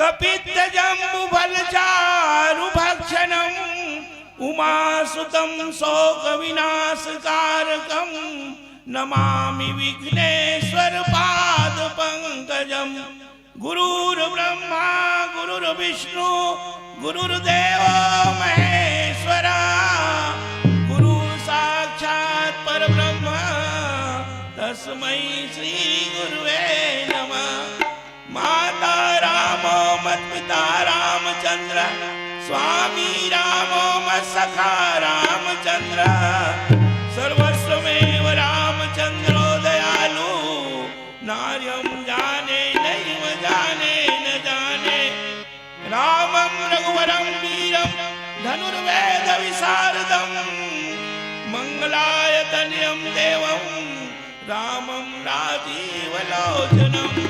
कपित्त जम्बु फलचारु भक्षणम उमासुतम शोक विनाशकारकम नमामि विघ्नेश्वर पाद पंकजम। गुरुर्ब्रह्मा गुरुर्विष्णु गुरुर्देवो महेश्वरा गुरु साक्षात् परब्रह्म तस्मै श्री गुरुवे नमः। माता रामो मत्पिता रामचंद्र स्वामी रामो मत्सखा रामचंद्र सर्वस्वमेव रामचंद्रो दयालु नार्यं जाने नैव जाने न जाने रामं रघुवरं वीरं धनुर्वेद विशारदं मंगलाय तनयं देवं रामं राजीवलोचनम्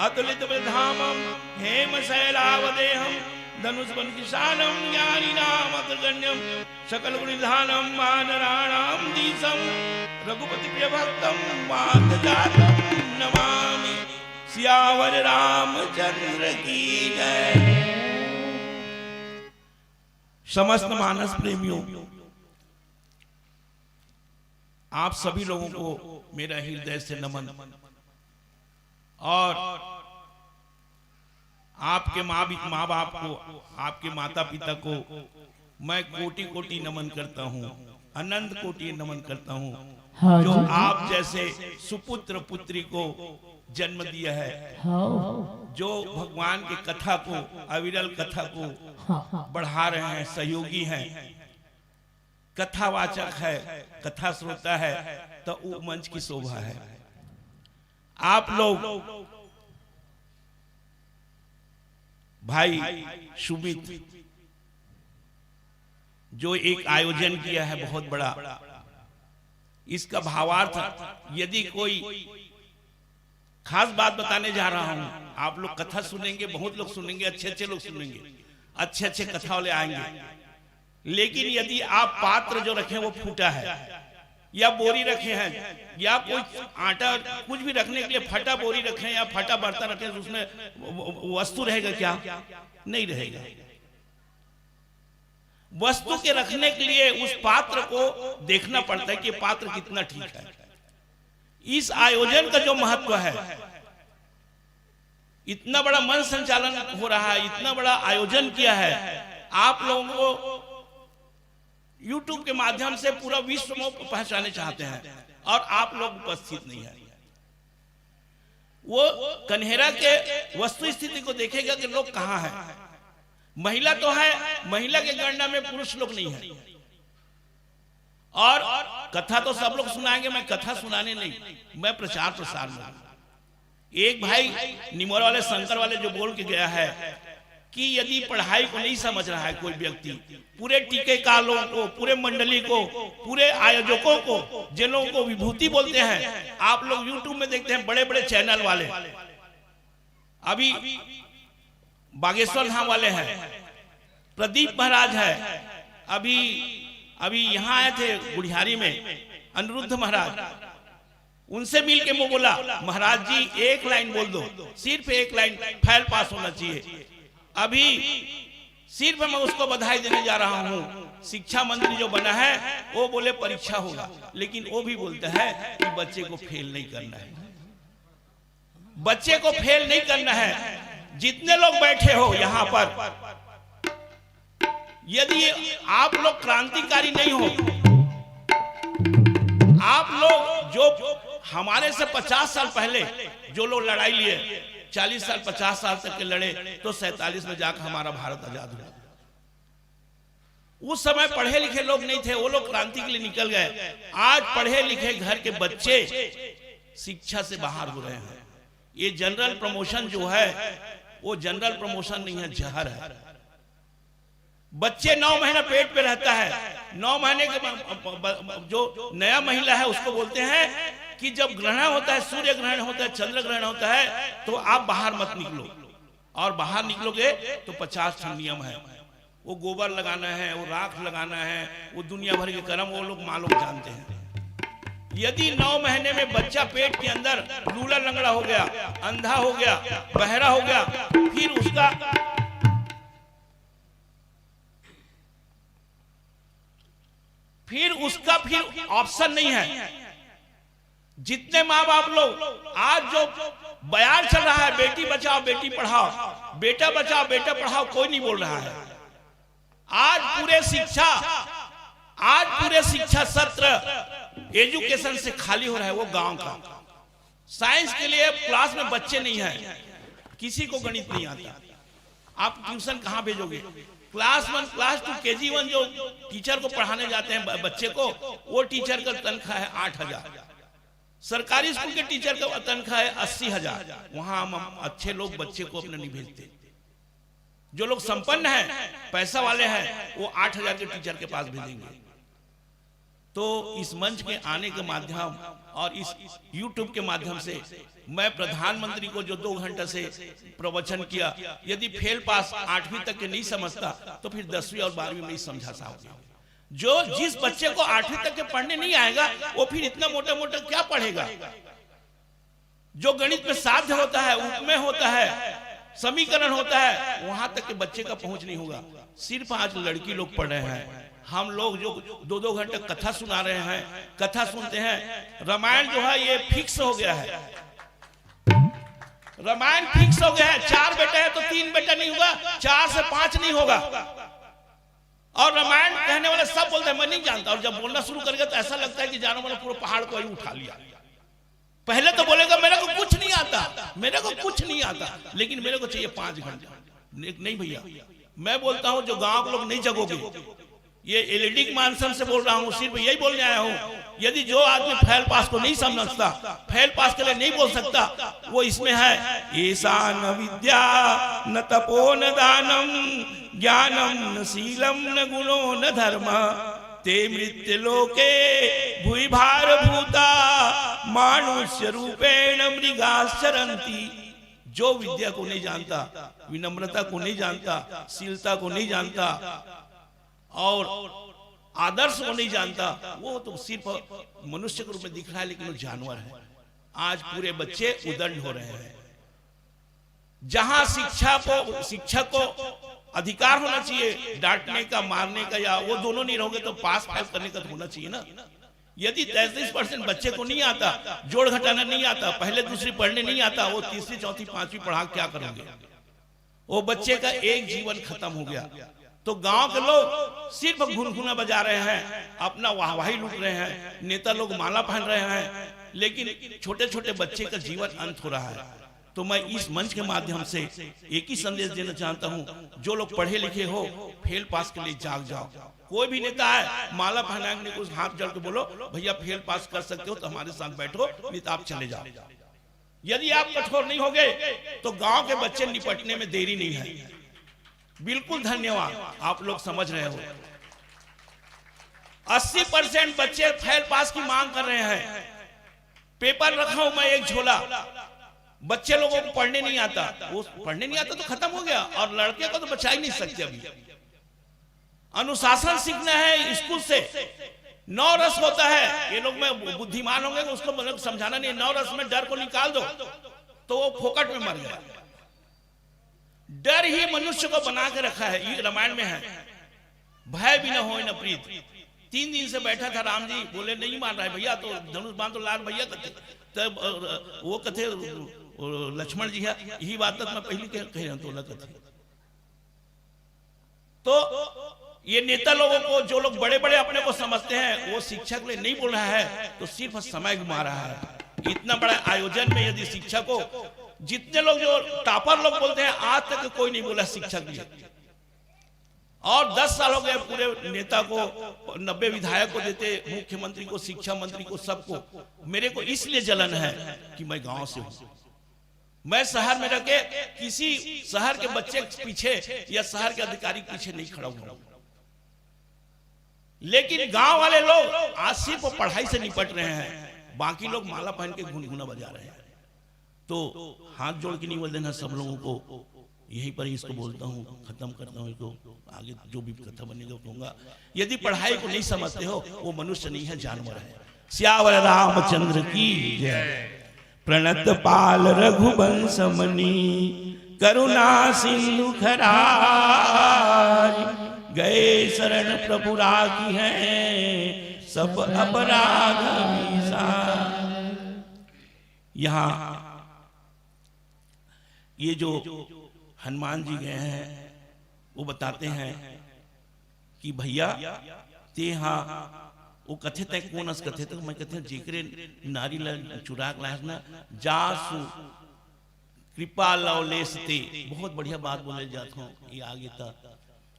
अतुलित बलधामं हेमशैलावदेहं धनुष्मन् किशानं ज्ञानिनाम् अग्रगण्यं सकलगुणनिधानं वानराणां धीशं रघुपति प्रियभक्तं वातजातं नमामि। सियावर रामचंद्र की जय। समस्त मानस प्रेमियों, आप सभी लोगों को मेरा हृदय से नमन और आपके माँ बाप को, आपके माता पिता को मैं कोटि कोटि नमन करता हूँ, अनंत कोटि नमन करता हूँ। हाँ जो जी। आप जैसे सुपुत्र पुत्री को जन्म दिया है, हाँ जो भगवान की कथा को, अविरल कथा को हाँ बढ़ा रहे हैं, सहयोगी हैं, कथावाचक है, कथा श्रोता है, तो वो मंच की शोभा है। आप लोग भाई सुमित जो एक आयोजन किया है बहुत बड़ा, इसका भावार्थ यदि कोई खास बात बताने जा रहा हूं, आप लोग कथा सुनेंगे, बहुत लोग सुनेंगे, अच्छे अच्छे लोग सुनेंगे, अच्छे अच्छे कथा वाले आएंगे, लेकिन यदि आप पात्र जो रखे वो फूटा है या बोरी रखे हैं या कोई आटा कुछ भी रखने के लिए फटा बोरी रखें या फटा बर्तन रखें, तो उसमें वस्तु रहेगा क्या? नहीं रहेगा। वस्तु के रखने के लिए उस पात्र को देखना पड़ता है कि पात्र कितना ठीक है। इस आयोजन का जो महत्व है, इतना बड़ा मन संचालन हो रहा है, इतना बड़ा आयोजन किया है, आप लोगों को YouTube के माध्यम से पूरा विश्व में पहचाने चाहते हैं और आप लोग उपस्थित नहीं है। वो कन्हेरा के वस्तु स्थिति को देखेगा कि लोग कहाँ हैं। महिला तो है, महिला के गणना में पुरुष लोग नहीं है। और कथा तो सब लोग सुनाएंगे, मैं कथा सुनाने नहीं, मैं प्रचार प्रसार में। एक भाई निमोरा वाले शंकर वाले जो बोल के गया है कि यदि पढ़ाई को नहीं समझ रहा है कोई व्यक्ति, पूरे टीकेकारों को, पूरे मंडली को, पूरे आयोजकों को, जिन लोगों को विभूति बोलते हैं, आप लोग YouTube में देखते हैं बड़े बड़े चैनल वाले, अभी बागेश्वर धाम वाले हैं, प्रदीप महाराज है, अभी यहाँ आए थे गुड़ियारी में अनिरुद्ध महाराज, उनसे मिल के मैं बोला महाराज जी एक लाइन बोल दो, सिर्फ एक लाइन, फाइल पास होना चाहिए। अभी सिर्फ मैं उसको बधाई देने जा रहा हूं, शिक्षा मंत्री जो बना है वो बोले परीक्षा होगा, लेकिन वो भी बोलता है कि बच्चे को फेल नहीं करना है, बच्चे को फेल नहीं करना है। जितने लोग बैठे हो यहां पर, यदि आप लोग क्रांतिकारी नहीं हो, आप लोग जो हमारे से 50 साल पहले जो लोग लड़ाई लिए, 40 साल 50 साल तक के लड़े, तो 47 में जाकर हमारा भारत आजाद हुआ। उस समय पढ़े लिखे लोग नहीं थे, वो लोग क्रांति के लिए निकल गए। आज पढ़े लिखे घर के बच्चे शिक्षा से बाहर हो रहे हैं। ये जनरल प्रमोशन जो है वो जनरल प्रमोशन नहीं है, जहर है। बच्चे 9 महीना पेट पे रहता है, 9 महीने के जो नया महिला है उसको बोलते हैं कि जब ग्रहण होता है, सूर्य ग्रहण होता है, चंद्र ग्रहण होता है, तो आप बाहर मत निकलो, और बाहर निकलोगे तो 50 नियम है। वो गोबर लगाना है, वो राख लगाना है, वो दुनिया भर के कर्म वो लोग माँ लोग जानते हैं। यदि 9 महीने में बच्चा पेट के अंदर लूला लंगड़ा हो गया, अंधा हो गया, बहरा हो गया, फिर उसका ऑप्शन नहीं है। जितने माँ बाप लोग आज जो बयान चल रहा है, बेटी बचाओ बेटी पढ़ाओ, बेटा बचाओ बेटा पढ़ाओ, कोई नहीं बोल रहा है। आज पूरे शिक्षा सत्र एजुकेशन से खाली हो रहा है। वो गांव का साइंस के लिए क्लास में बच्चे नहीं है, किसी को गणित नहीं आता, आप ट्यूशन कहां भेजोगे? क्लास 1 क्लास 2 KG1 जो टीचर को पढ़ाने जाते हैं बच्चे को, वो टीचर का तनख्वाह है 8,000। सरकारी स्कूल के टीचर का तनख्वाह है 80,000। वहां हम अच्छे लोग बच्चे को अपने नहीं भेजते। जो लोग संपन्न हैं, पैसा वाले हैं, वो 8,000 के टीचर के पास भेजेंगे। तो इस मंच के आने के माध्यम और इस YouTube के माध्यम से मैं प्रधानमंत्री को जो 2 घंटे से प्रवचन किया, यदि फेल पास 8वीं तक के नहीं समझता तो फिर 10वीं और 12वीं में नहीं समझा सकता। जिस बच्चे को 8वीं तक के पढ़ने नहीं आएगा, वो फिर इतना मोटा मोटा क्या पढ़ेगा? जो गणित में साध्य होता है, उपमेय होता है, समीकरण होता है, वहां तक के बच्चे का पहुंच नहीं होगा। सिर्फ आज लड़की लोग पढ़ रहे हैं। हम लोग जो 2-2 घंटे कथा सुना रहे हैं, कथा सुनते हैं। रामायण जो है ये फिक्स हो गया है, रामायण फिक्स हो गया है। 4 बेटा है तो 3 बेटा नहीं होगा, 4 से 5 नहीं होगा। और रामायण कहने वाले सब बोलते हैं मैं नहीं जानता, और जब बोलना शुरू करेगा तो ऐसा लगता है कि जानो मैंने पूरे पहाड़ को ही उठा लिया। पहले तो बोलेगा मेरे को कुछ नहीं आता, मेरे को कुछ नहीं आता, लेकिन मेरे को चाहिए 5 घंटा। नहीं भैया, मैं बोलता हूं जो गांव के लोग नहीं जगोगे, ये एलिडिक मानसन से बोल रहा हूं, सिर्फ यही बोलने आया हूं। यदि जो आदमी फेल पास को नहीं समझता, फेल पास के लिए नहीं बोल सकता, वो इसमें है ऐसा न विद्या न तपो न दानम ज्ञानम न शीलम न गुणो न धर्म ते मृत्यु लोके भूइ भार भूता मानुष्य रूपेण मृगाश्चरन्ति। जो विद्या को नहीं जानता, विनम्रता को नहीं जानता, शीलता को नहीं जानता और आदर्श को नहीं जानता, वो तो सिर्फ मनुष्य के रूप में दिख रहा है, लेकिन वो जानवर है। आज पूरे बच्चे उदंड हो रहे हैं। जहां शिक्षक को अधिकार होना चाहिए डांटने का, मारने का, या वो दोनों नहीं रहोगे तो पास फेल करने का तो होना चाहिए ना। यदि 33% बच्चे को नहीं आता, जोड़ घटाना नहीं आता, पहले दूसरी पढ़ने नहीं आता, वो तीसरी चौथी पांचवी पढ़ा क्या करेंगे? वो बच्चे का एक जीवन खत्म हो गया। तो गांव के लोग सिर्फ घुनघुना बजा रहे हैं, अपना वाहवाही लूट रहे हैं, नेता लोग माला पहन रहे हैं, लेकिन छोटे छोटे बच्चे का जीवन अंत हो रहा है। तो मैं इस मंच के माध्यम से एक ही संदेश देना चाहता हूं, जो लोग पढ़े लिखे हो, फेल पास के लिए जाग जाओ। कोई भी नेता है माला पहनाने को हाथ जोड़ के बोलो भैया फेल पास कर सकते हो तो हमारे साथ बैठो, नहीं तो आप चले जाओ। यदि आप कठोर नहीं होगे तो गांव के बच्चे निपटने में देरी नहीं है। बिल्कुल धन्यवाद, आप लोग समझ रहे हो। 80% बच्चे फेल पास की मांग कर रहे हैं। पेपर रखा हूं मैं एक झोला, बच्चे लोगों को पढ़ने नहीं आता, वो पढ़ने नहीं आता तो खत्म हो गया, और लड़के को तो बचा ही नहीं सकते। अभी अनुशासन सीखना है स्कूल से। 9 रस होता है, ये लोग में बुद्धिमान होंगे उसको मतलब समझाना नहीं। 9 रस में डर को निकाल दो तो वो फोकट में मर गया। डर ही मनुष्य को बना के रखा है, ये रामायण में है। भय भी न हो न प्रीत। 3 दिन से बैठा था राम जी, बोले नहीं मान रहा है भैया, तो धनुष बांध तो लाल भैया कहते, तब वो कहते लक्ष्मण जी है, यही बात मैं पहले कह रहा हूं। तो ये नेता लोगों को, जो लोग बड़े बड़े अपने को समझते हैं, वो शिक्षा के लिए नहीं बोल रहा है, तो सिर्फ समय घुमा रहा है। इतना बड़ा आयोजन में यदि शिक्षा को, जितने लोग जो टॉपर लोग बोलते हैं, आज तक कोई नहीं बोला शिक्षा के लिए। और 10 साल हो गए पूरे नेता को, 90 विधायक को देते, मुख्यमंत्री को, शिक्षा मंत्री को, सबको। मेरे को इसलिए जलन है कि मैं गांव से हूं। मैं शहर में रह के किसी शहर के बच्चे के पीछे या शहर के अधिकारी के पीछे नहीं खड़ा हूं, लेकिन गांव वाले लोग आज सिर्फ पढ़ाई से निपट रहे हैं, बाकी लोग माला पहन के गुनगुना बजा रहे हैं। तो हाथ जोड़ के निवेदन है सब लोगों को, यहीं पर इसको बोलता हूँ, खत्म करता हूँ इसको। आगे जो भी कथा बनेगा कहूंगा, यदि पढ़ाई को नहीं समझते हो, वो मनुष्य नहीं है, जानवर है। श्यावर रामचंद्र की जय। प्रणत पाल रघुवंश मणि करुणा सिंधु खरारी, गए शरण प्रभु रागी हैं सब अपराध विसार। यहाँ ये जो हनुमान जी गए हैं वो बताते हैं कि भैया ते हाँ वो कथित है कौन अस कथित मैं कहते हैं जेकरे नारी चुरा लाश ना जासु कृपा लवलेस ते, बहुत बढ़िया बात बोले जाता हूँ ये आगे तक।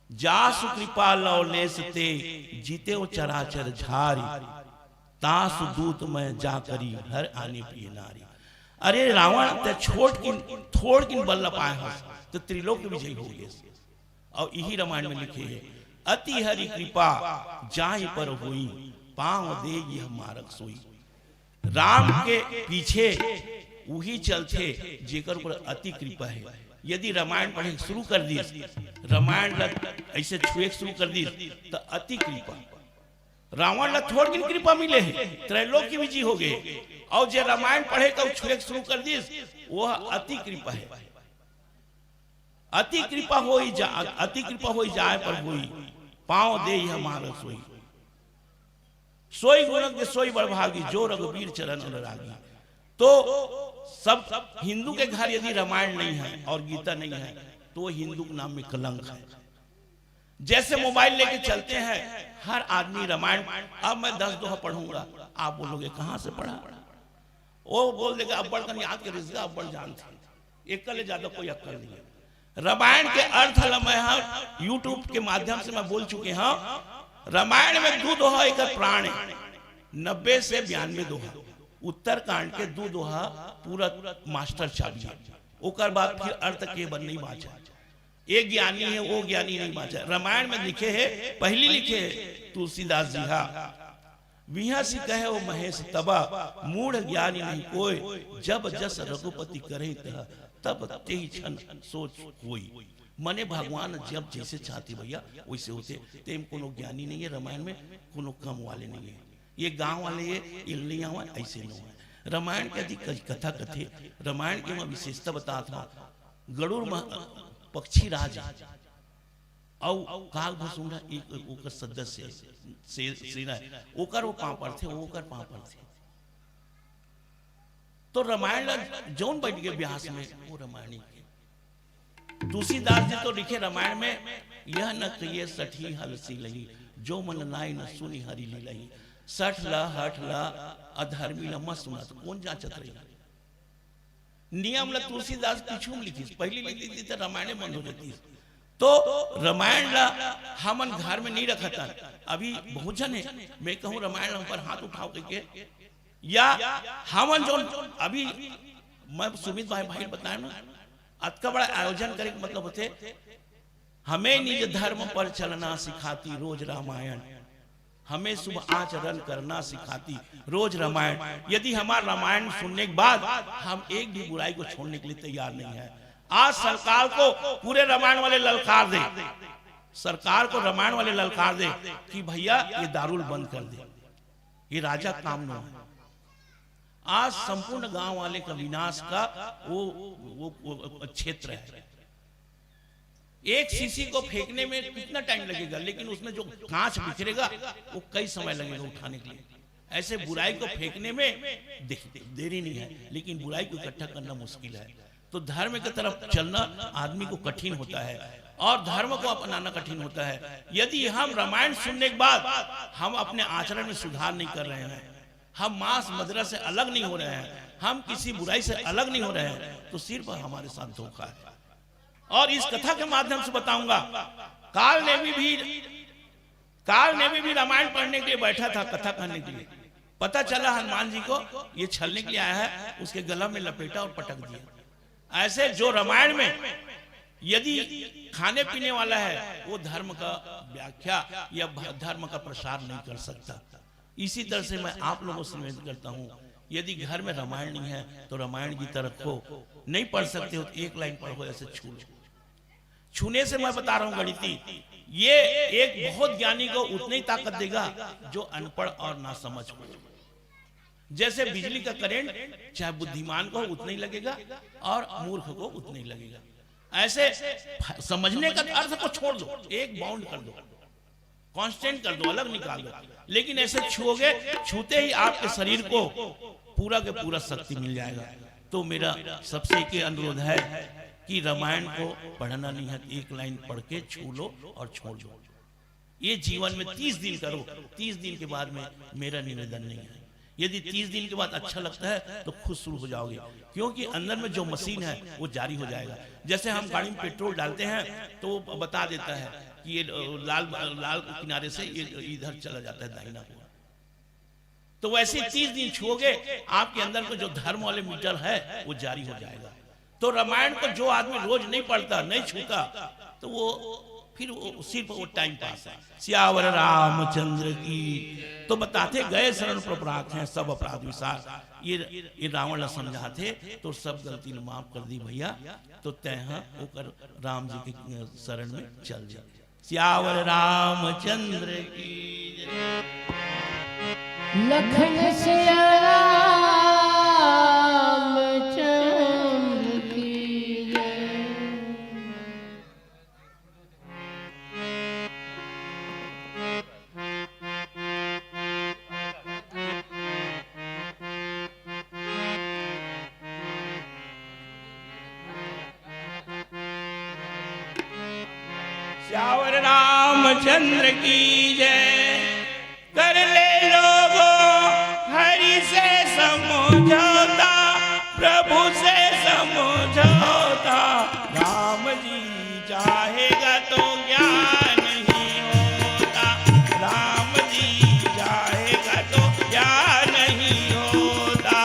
जासु कृपा लवलेस ते जीते वो चराचर झारी, तासु दूत में जा करी हर आने प्रिय नारी। अरे रावण ते थोड़ किन बल न पाए हो तो त्रिलोक विजयी हो गए। और यही रामायण में लिखे है अति हरि कृपा जाहि पर हुई, पांव दे यह मारक सोई। राम के पीछे वही चलते जेकर पर अति कृपा है। यदि रामायण पढ़े शुरू कर दी, रामायण ऐसे छुए शुरू कर दी तो अति कृपा रावण ला थोड़ किन कृपा मिले है, त्रैलोक की विजय हो गए। और जो रामायण पढ़े तो छुए शुरू कर दी वह अति कृपा है। अति कृपा हो जाए पर हुई, पांव दे यह मारक सोई। सोई गुणक के सोई बड़भागी, जो रघुवीर चरण अनुरागी। तो सब हिंदू के घर यदि रामायण नहीं है और गीता नहीं है तो हिंदू के नाम में कलंक है। जैसे मोबाइल लेके चलते हैं हर आदमी रामायण, अब मैं 10 दोहा पढ़ूंगा, आप बोलोगे कहां से पढ़ा? वो बोल देगा अब्बड़ का याद कर, अब्बड़ जानते, एक कल ज्यादा कोई अक्कल नहीं है। रामायण के अर्थ मैं यूट्यूब के माध्यम से मैं बोल चुके हैं। रामायण में 2 दोहा एक प्राण है, 90 से 92 दोहा। उत्तर कांड के 2 दोहा पूरा मास्टर चाबी है। ओकर बाद फिर अर्थ के बन नहीं बाचा, एक ज्ञानी है वो ज्ञानी नहीं बाचा। रामायण में लिखे है, पहली लिखे है तुलसीदास जी हा, विहा सी कहे वो महेश तबा, मूढ़ ज्ञानी नहीं कोई, जब जस रघुपति करे तब तेहि क्षण सोच होई। मने भगवान जब जैसे चाहते भैया वैसे होते। तेम कोनो ज्ञानी नहीं है, रामायण में कोनो कम वाले नहीं है, ये गांव वाले ये नहीं आवा ऐसे नहीं है। रामायण के अधिक कथा कथे, रामायण की मैं विशेषता बताता हूँ। गरुड़ पक्षी राज और काग भसुंडा एक सदस्य सेना है, ओकर वो पापड़ थे, ओकर पापड़ थे। तो रामायण जौन बैठ गए व्यास में वो रामायण के। तुलसीदास जी तो लिखे रामायण में, यह न कहिए सठी हलसी लही, जो मन लाई न सुनी हरि लीलही। सठ ला हठ ला अधर्मी ला मत सुना, तो कौन जांचत रही? नियम ला तुलसीदास पीछू में लिखी, पहली लिखी थी तो रामायण बंद हो जाती। तो रामायण ला हमन घर में नहीं रखा था। अभी बहुत जन है, मैं कहूँ रामायण पर हाथ उठाओ करके, या हमन जो अभी मैं सुमित भाई बताया ना, अतका बड़ा आयोजन करे मतलब होते, हमें निज धर्म पर चलना सिखाती रोज रामायण, हमें शुभ आचरण करना सिखाती रोज रामायण। यदि हमारा रामायण सुनने के बाद हम एक भी बुराई को छोड़ने के लिए तैयार नहीं है। आज सरकार को पूरे रामायण वाले ललकार दे, सरकार को रामायण वाले ललकार दे कि भैया ये दारूल बंद कर दे, ये राजा काम न है। आज संपूर्ण गांव वाले का विनाश का वो क्षेत्र है। एक शीशी को फेंकने में कितना टाइम लगेगा, लेकिन उसमें जो कांच बिखरेगा वो कई समय लगेगा उठाने के लिए। ऐसे बुराई को फेंकने में देरी नहीं है, लेकिन बुराई को इकट्ठा करना मुश्किल है। तो धर्म की तरफ चलना आदमी को कठिन होता है और धर्म को अपनाना कठिन होता है। यदि हम रामायण सुनने के बाद हम अपने आचरण में सुधार नहीं कर रहे हैं, हम मांस मदिरा से अलग नहीं हो रहे हैं, हम किसी बुराई से अलग नहीं हो रहे हैं, तो सिर्फ हमारे साथ धोखा है। और इस कथा के माध्यम से बताऊंगा, काल नेमी भी रामायण पढ़ने के लिए बैठा था, कथा कहने के लिए। पता चला हनुमान जी को ये छलने के लिए आया है, उसके गला में लपेटा और पटक दिया। ऐसे जो रामायण में यदि खाने पीने वाला है वो धर्म का व्याख्या या धर्म का प्रसार नहीं कर सकता। इसी तरह से मैं आप लोगों से निवेदन करता हूँ, यदि घर में रामायण नहीं है तो रामायण की तरफ को नहीं पढ़ सकते हो तो एक लाइन पढ़ो, ऐसे छू लो। छूने से मैं बता रहा हूं गणिती, ये एक बहुत ज्ञानी को उतनी ताकत देगा जो अनपढ़ और नासमझ हो। जैसे बिजली का करंट चाहे बुद्धिमान को उतना ही लगेगा और मूर्ख को उतना ही लगेगा। ऐसे समझने का अर्थ को छोड़ दो, एक बाउंड कर दो, कांस्टेंट कर दो, अलग निकाल दो। लेकिन ऐसे छूओगे, छूते ही आपके शरीर को पूरा के पूरा शक्ति मिल जाएगा। तो मेरा सबसे के अनुरोध है कि रामायण को पढ़ना नहीं है, एक लाइन पढ़ के छू लो और छोड़ दो। ये जीवन में 30 दिन करो, 30 दिन के बाद में मेरा निवेदन नहीं है। यदि 30 दिन के बाद अच्छा लगता है तो खुद शुरू हो जाओगे, क्योंकि अंदर में जो मशीन है वो जारी हो जाएगा। जैसे हम गाड़ी में पेट्रोल डालते हैं तो वो बता देता है कि ये लाल किनारे से ये इधर चला जाता है दाहिना को। तो वैसे 30 दिन छूओगे, आपके अंदर को जो धर्म वाले मीटर है वो जारी हो जाएगा। तो रामायण को जो आदमी रोज नहीं पढ़ता, नहीं छूता, तो वो फिर वो सिर्फ वो टाइम पास है। सियावर रामचंद्र की। तो बताते गए शरण प्रपराध हैं सब अपराध विसार। ये रावण समझाते तो सब गलती ने माफ कर दी भैया, तो तय होकर राम जी के शरण में चल जाए। सियावर रामचंद्र की। लखन सिया रामचंद्र की जय। सियावर रामचंद्र की जय। कर ले लोगों हरि से समझौता, प्रभु से समझौता। राम जी चाहेगा तो ज्ञान नहीं होता, राम जी चाहेगा तो ज्ञान नहीं होता।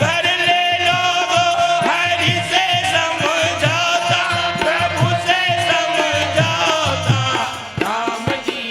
कर ले लोगों हरि से समझौता, प्रभु से समझौता। राम जी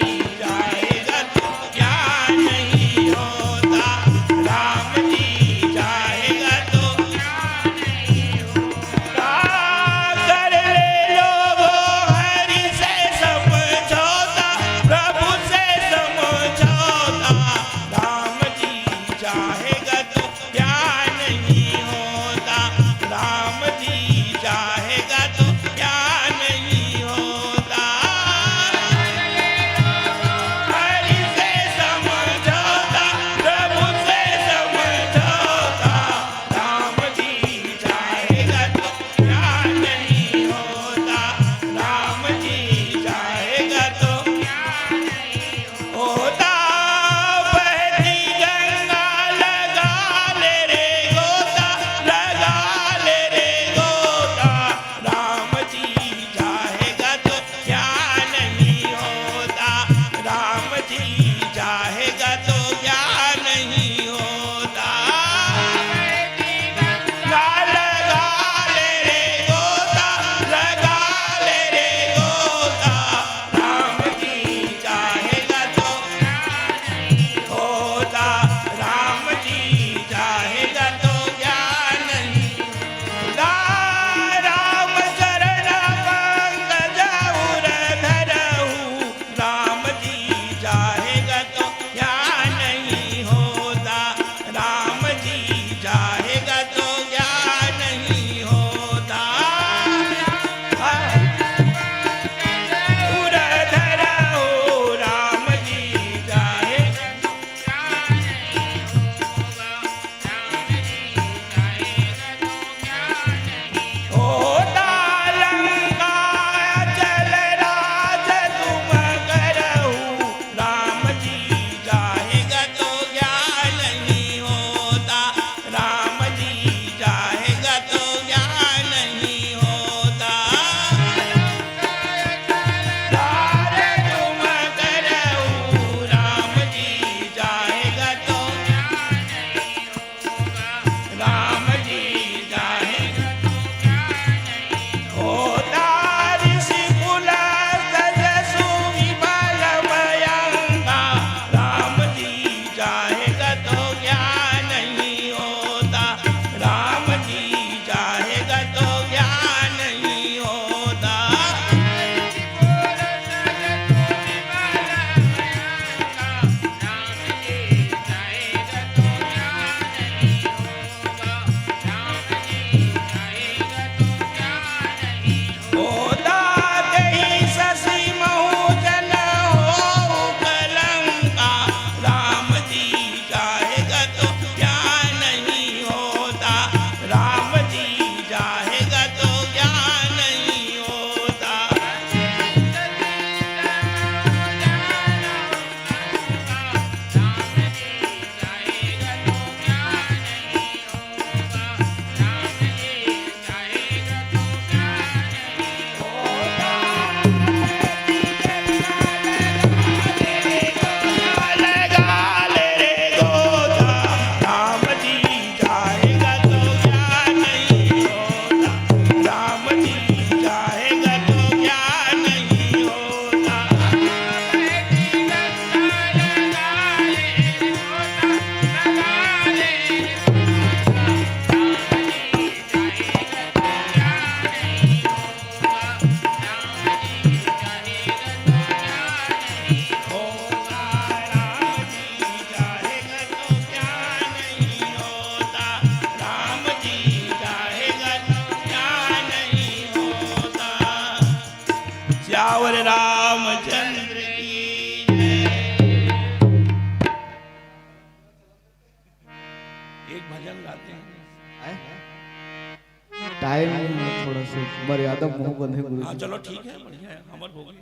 मर्यादा मुंह बंधे गुरु हाँ जी। चलो ठीक है, बढ़िया है, अमर हो गई।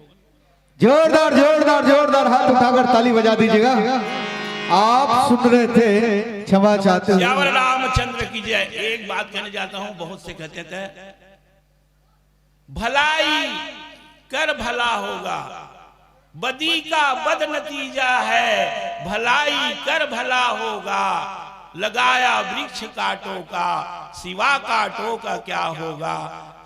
जोरदार जोरदार जोरदार हाथ उठाकर ताली बजा दीजिएगा। आप सुन रहे थे, क्षमा चाहते हुए। सियावर रामचंद्र की जय। एक बात कहने जाता हूं, बहुत से कहते थे भलाई कर भला होगा, बदी का बद नतीजा है, भलाई कर भला होगा, लगाया वृक्ष काटो का, सिवा काटो का क्या होगा,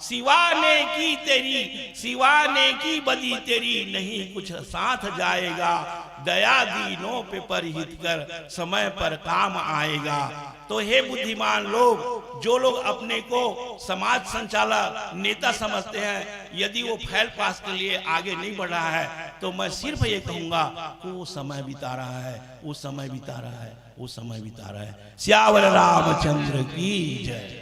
सिवा ने की तेरी, सिवा ने की बदी तेरी, नहीं कुछ साथ जाएगा, दया दीनों पे परहित कर, समय पर काम आएगा। तो हे बुद्धिमान लोग, जो लोग अपने को समाज संचालक नेता समझते हैं, यदि वो फैल पास के लिए आगे नहीं बढ़ रहा है, तो मैं सिर्फ ये कहूंगा कि वो समय बिता रहा है, वो समय बिता रहा है, वो समय बिता रहा है। सियावर रामचंद्र की जय।